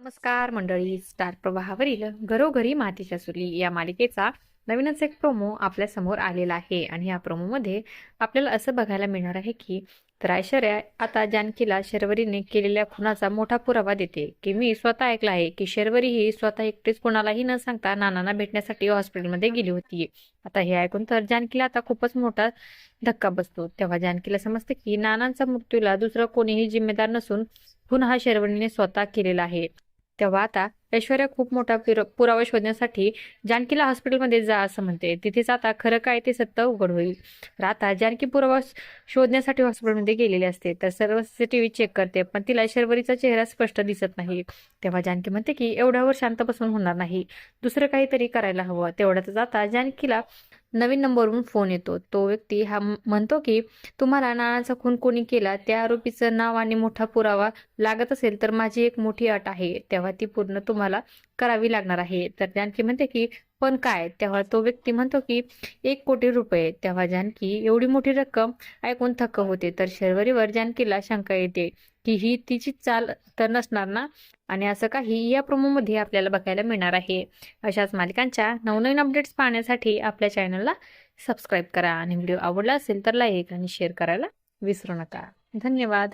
नमस्कार मंडळी. स्टार प्रवाहावरील घरोघरी मातीच्या चुली या मालिकेचा नवीनच एक प्रोमो आपल्या समोर आलेला आहे आणि या प्रोमोमध्ये आपल्याला असं बघायला मिळणार आहे की तर ऐश्वर्या आता जानकीला शर्वरीने केलेल्या खुनाचा मोठा पुरावा देते की मी स्वतः ऐकलं आहे की शर्वरी ही स्वतः एकटीच कोणालाही न सांगता नानांना भेटण्यासाठी हॉस्पिटलमध्ये गेली होती. आता हे ऐकून तर जानकीला आता खूपच मोठा धक्का बसतो. तेव्हा जानकीला समजते की नानांचा मृत्यूला दुसरं कोणीही जिम्मेदार नसून खून हा शर्वरीने स्वतः केलेला आहे. तेव्हा आता ऐश्वर्या खूप मोठा पुरावा शोधण्यासाठी जानकीला हॉस्पिटलमध्ये जा असं म्हणते. तिथेच आता खरं काय ते सत्य उघड होईल. तर आता जानकी पुरावा शोधण्यासाठी हॉस्पिटलमध्ये गेलेली असते. तर सर्व CCTV चेक करते पण तिला शर्वरीचा चेहरा स्पष्ट दिसत नाही. तेव्हा जानकी म्हणते की एवढ्यावर शांत बसून होणार नाही, दुसरं काहीतरी करायला हवं. तेवढ्यातच आता जानकीला नवीन नंबरवरून फोन येतो. तो व्यक्ती हा म्हणतो की तुम्हाला नानाचा खून कोणी केला त्या आरोपीचं नाव आणि मोठा पुरावा लागत असेल तर माझी एक मोठी अट आहे, तेव्हा ती पूर्ण तुम्हाला करावी लागणार आहे. तर जानकी म्हणते की पण काय? तेव्हा तो व्यक्ती म्हणतो की 1 कोटी रुपये. तेव्हा जानकी एवढी मोठी रक्कम ऐकून थक्क होते. तर शर्वरीवर जानकीला शंका येते की ही तिची चाल तर नसणार ना, आणि असं काही या प्रोमोमध्ये आपल्याला बघायला मिळणार आहे. अशाच मालिकांच्या नवनवीन अपडेट्स पाहण्यासाठी आपल्या चॅनलला सबस्क्राईब करा आणि व्हिडिओ आवडला असेल तर लाईक आणि शेअर करायला विसरू नका. धन्यवाद.